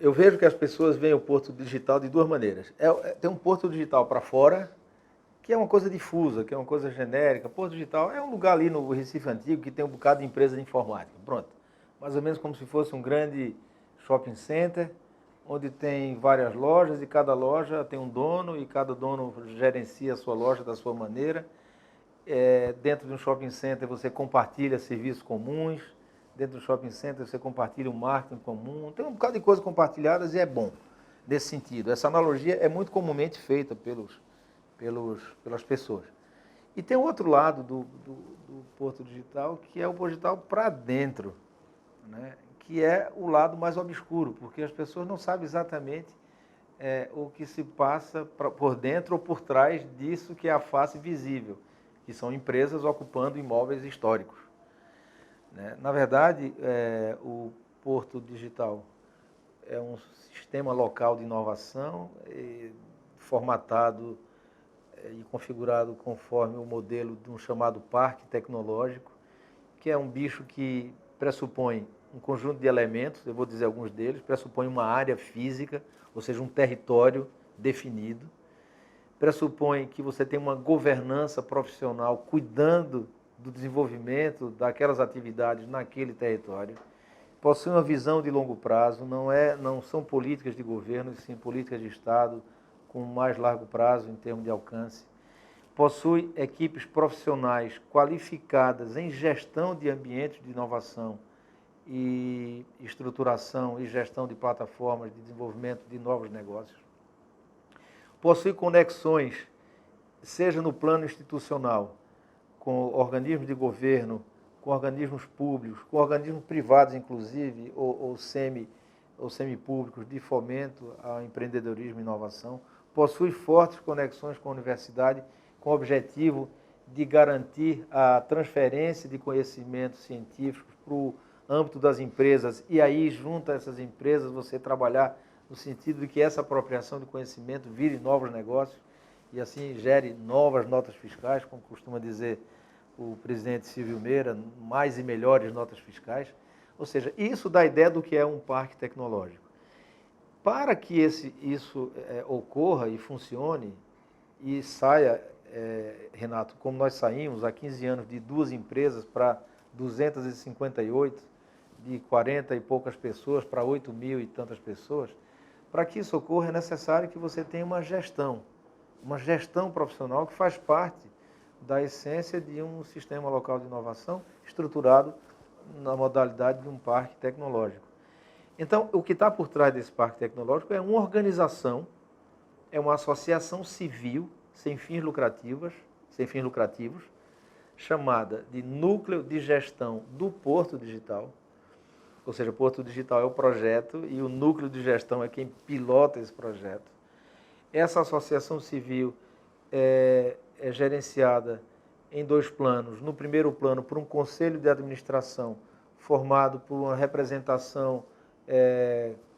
eu vejo que as pessoas veem o Porto Digital de duas maneiras. Tem um Porto Digital para fora, que é uma coisa difusa, que é uma coisa genérica. Porto Digital é um lugar ali no Recife Antigo que tem um bocado de empresa de informática. Pronto. Mais ou menos como se fosse um grande shopping center, onde tem várias lojas e cada loja tem um dono e cada dono gerencia a sua loja da sua maneira. Dentro de um shopping center você compartilha serviços comuns, dentro do shopping center você compartilha um marketing comum, tem um bocado de coisas compartilhadas e é bom nesse sentido. Essa analogia é muito comumente feita pelas pessoas. E tem o outro lado do Porto Digital, que é o Porto Digital para dentro, né? Que é o lado mais obscuro, porque as pessoas não sabem exatamente o que se passa por dentro ou por trás disso que é a face visível, que são empresas ocupando imóveis históricos, né? Na verdade, o Porto Digital é um sistema local de inovação formatado e configurado conforme o modelo de um chamado parque tecnológico, que é um bicho que pressupõe um conjunto de elementos, eu vou dizer alguns deles, pressupõe uma área física, ou seja, um território definido, pressupõe que você tem uma governança profissional cuidando do desenvolvimento daquelas atividades naquele território, possui uma visão de longo prazo, não são políticas de governo, sim políticas de Estado com mais largo prazo em termos de alcance, possui equipes profissionais qualificadas em gestão de ambientes de inovação e estruturação e gestão de plataformas de desenvolvimento de novos negócios, possui conexões, seja no plano institucional, com organismos de governo, com organismos públicos, com organismos privados, inclusive, ou semipúblicos, de fomento ao empreendedorismo e inovação, possui fortes conexões com a universidade, com o objetivo de garantir a transferência de conhecimentos científicos para o âmbito das empresas, e aí, junto a essas empresas, você trabalhar no sentido de que essa apropriação de conhecimento vire novos negócios e assim gere novas notas fiscais, como costuma dizer o presidente Silvio Meira, mais e melhores notas fiscais. Ou seja, isso dá ideia do que é um parque tecnológico. Para que isso ocorra e funcione e saia, Renato, como nós saímos há 15 anos de 2 empresas para 258, de 40 e poucas pessoas para 8 mil e tantas pessoas, para que isso ocorra é necessário que você tenha uma gestão profissional que faz parte da essência de um sistema local de inovação estruturado na modalidade de um parque tecnológico. Então, o que está por trás desse parque tecnológico é uma organização, é uma associação civil sem fins lucrativos, chamada de Núcleo de Gestão do Porto Digital. Ou seja, o Porto Digital é o projeto e o núcleo de gestão é quem pilota esse projeto. Essa associação civil é gerenciada em 2 planos. No primeiro plano, por um conselho de administração formado por uma representação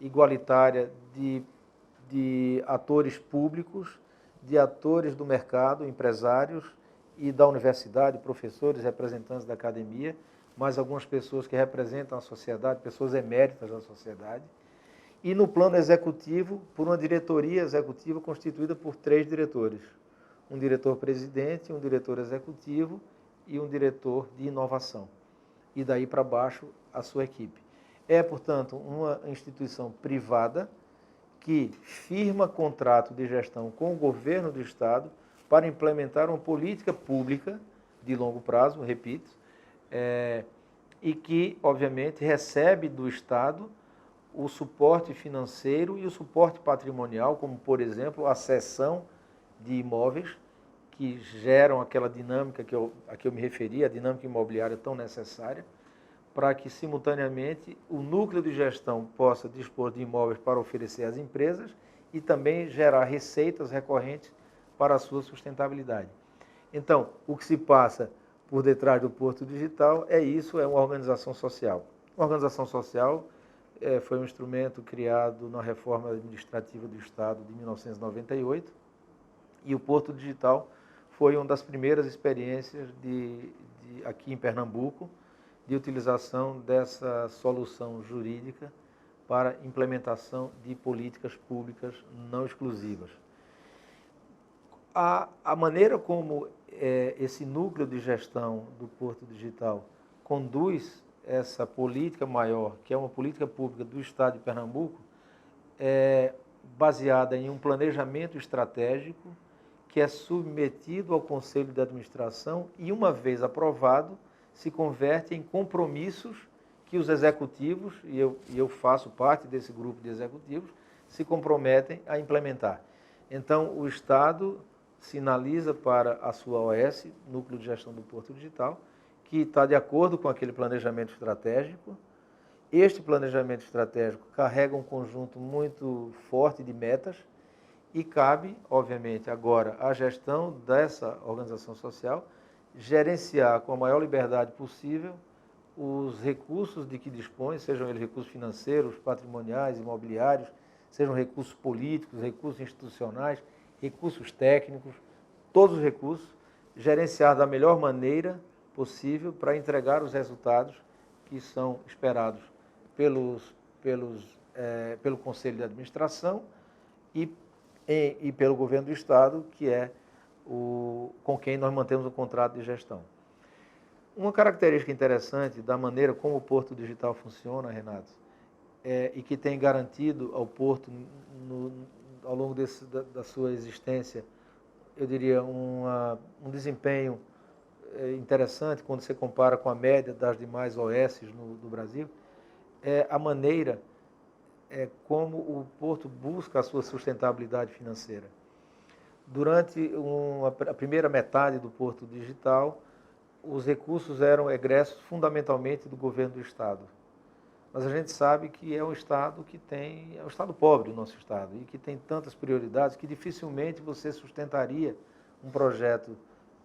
igualitária de atores públicos, de atores do mercado, empresários e da universidade, professores, representantes da academia, mais algumas pessoas que representam a sociedade, pessoas eméritas da sociedade. E no plano executivo, por uma diretoria executiva constituída por 3 diretores. Um diretor-presidente, um diretor executivo e um diretor de inovação. E daí para baixo, a sua equipe. É, portanto, uma instituição privada que firma contrato de gestão com o governo do Estado para implementar uma política pública de longo prazo, repito, e que, obviamente, recebe do Estado o suporte financeiro e o suporte patrimonial, como, por exemplo, a cessão de imóveis que geram aquela dinâmica a que eu me referi, a dinâmica imobiliária tão necessária, para que, simultaneamente, o núcleo de gestão possa dispor de imóveis para oferecer às empresas e também gerar receitas recorrentes para a sua sustentabilidade. Então, o que se passa por detrás do Porto Digital é isso, é uma organização social. A organização social foi um instrumento criado na reforma administrativa do Estado de 1998 e o Porto Digital foi uma das primeiras experiências aqui em Pernambuco de utilização dessa solução jurídica para implementação de políticas públicas não exclusivas. A maneira como esse núcleo de gestão do Porto Digital conduz essa política maior, que é uma política pública do Estado de Pernambuco, é baseada em um planejamento estratégico que é submetido ao Conselho de Administração e, uma vez aprovado, se converte em compromissos que os executivos, e eu faço parte desse grupo de executivos, se comprometem a implementar. Então, o Estado sinaliza para a sua OS, Núcleo de Gestão do Porto Digital, que está de acordo com aquele planejamento estratégico. Este planejamento estratégico carrega um conjunto muito forte de metas e cabe, obviamente, agora à gestão dessa organização social gerenciar com a maior liberdade possível os recursos de que dispõe, sejam eles recursos financeiros, patrimoniais, imobiliários, sejam recursos políticos, recursos institucionais, recursos técnicos, todos os recursos, gerenciar da melhor maneira possível para entregar os resultados que são esperados pelo Conselho de Administração e pelo Governo do Estado, que é com quem nós mantemos o contrato de gestão. Uma característica interessante da maneira como o Porto Digital funciona, Renato, e que tem garantido ao Porto, ao longo da sua existência, eu diria, um desempenho interessante quando você compara com a média das demais OS do Brasil, é a maneira como o Porto busca a sua sustentabilidade financeira. Durante a primeira metade do Porto Digital, os recursos eram egressos fundamentalmente do governo do Estado. Mas a gente sabe que é um Estado é um Estado pobre, o nosso Estado, e que tem tantas prioridades que dificilmente você sustentaria um projeto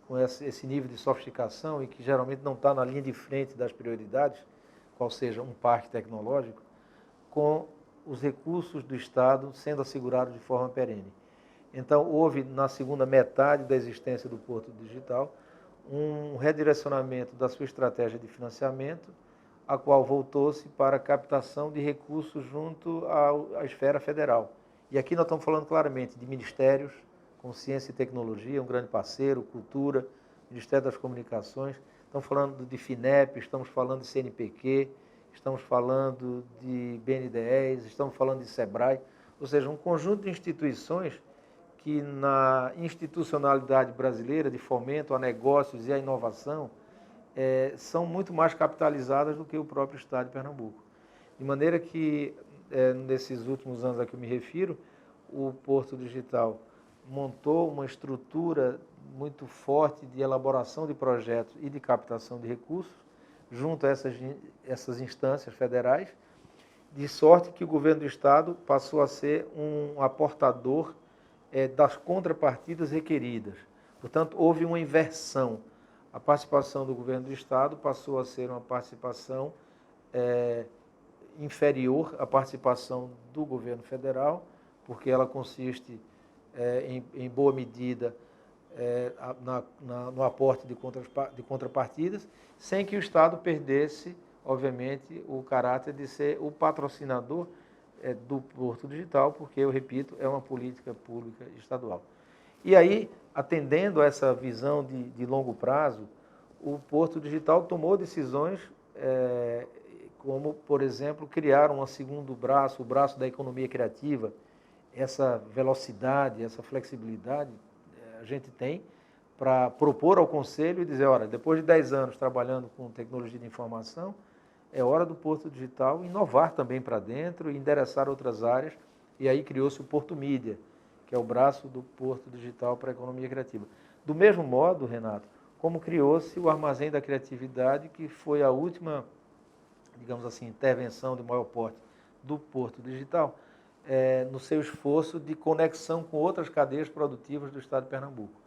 com esse nível de sofisticação e que geralmente não está na linha de frente das prioridades, qual seja um parque tecnológico, com os recursos do Estado sendo assegurados de forma perene. Então, houve, na segunda metade da existência do Porto Digital, um redirecionamento da sua estratégia de financiamento, a qual voltou-se para a captação de recursos junto à esfera federal. E aqui nós estamos falando claramente de ministérios, como Ciência e Tecnologia, um grande parceiro, Cultura, Ministério das Comunicações, estamos falando de FINEP, estamos falando de CNPq, estamos falando de BNDES, estamos falando de SEBRAE, ou seja, um conjunto de instituições que na institucionalidade brasileira de fomento a negócios e a inovação são muito mais capitalizadas do que o próprio Estado de Pernambuco. De maneira que, nesses últimos anos a que eu me refiro, o Porto Digital montou uma estrutura muito forte de elaboração de projetos e de captação de recursos junto a essas instâncias federais, de sorte que o governo do Estado passou a ser um aportador das contrapartidas requeridas. Portanto, houve uma inversão. A participação do governo do Estado passou a ser uma participação inferior à participação do governo federal, porque ela consiste, em boa medida, no aporte de contrapartidas, sem que o Estado perdesse, obviamente, o caráter de ser o patrocinador do Porto Digital, porque, eu repito, é uma política pública estadual. E aí, atendendo a essa visão de longo prazo, o Porto Digital tomou decisões como, por exemplo, criar um segundo braço, o braço da economia criativa. Essa velocidade, essa flexibilidade a gente tem para propor ao Conselho e dizer, olha, depois de 10 anos trabalhando com tecnologia de informação, é hora do Porto Digital inovar também para dentro e endereçar outras áreas. E aí criou-se o Porto Mídia, que é o braço do Porto Digital para a economia criativa. Do mesmo modo, Renato, como criou-se o Armazém da Criatividade, que foi a última, digamos assim, intervenção de maior porte do Porto Digital, no seu esforço de conexão com outras cadeias produtivas do Estado de Pernambuco.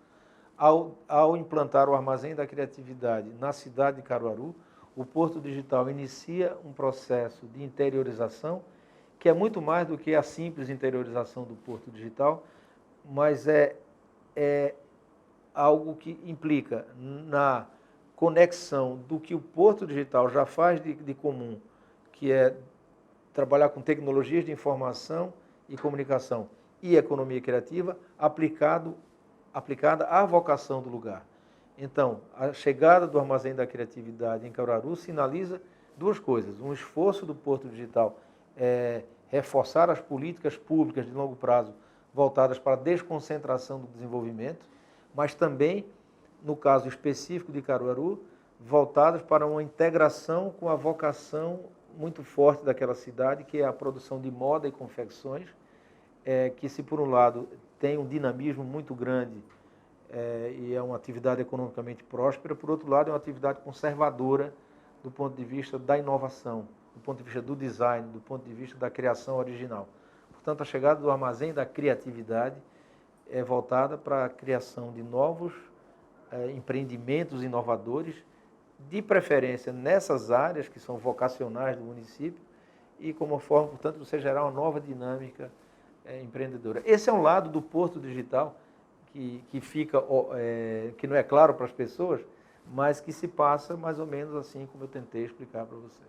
Ao implantar o Armazém da Criatividade na cidade de Caruaru, o Porto Digital inicia um processo de interiorização, que é muito mais do que a simples interiorização do Porto Digital, mas é algo que implica na conexão do que o Porto Digital já faz de comum, que é trabalhar com tecnologias de informação e comunicação e economia criativa aplicada à vocação do lugar. Então, a chegada do Armazém da Criatividade em Caruaru sinaliza duas coisas. Um esforço do Porto Digital reforçar as políticas públicas de longo prazo voltadas para a desconcentração do desenvolvimento, mas também, no caso específico de Caruaru, voltadas para uma integração com a vocação muito forte daquela cidade, que é a produção de moda e confecções, que se por um lado tem um dinamismo muito grande e é uma atividade economicamente próspera, por outro lado é uma atividade conservadora do ponto de vista da inovação, do ponto de vista do design, do ponto de vista da criação original. Portanto, a chegada do Armazém da Criatividade é voltada para a criação de novos empreendimentos inovadores, de preferência nessas áreas que são vocacionais do município e como forma, portanto, de você gerar uma nova dinâmica empreendedora. Esse é um lado do Porto Digital que fica, que não é claro para as pessoas, mas que se passa mais ou menos assim como eu tentei explicar para você.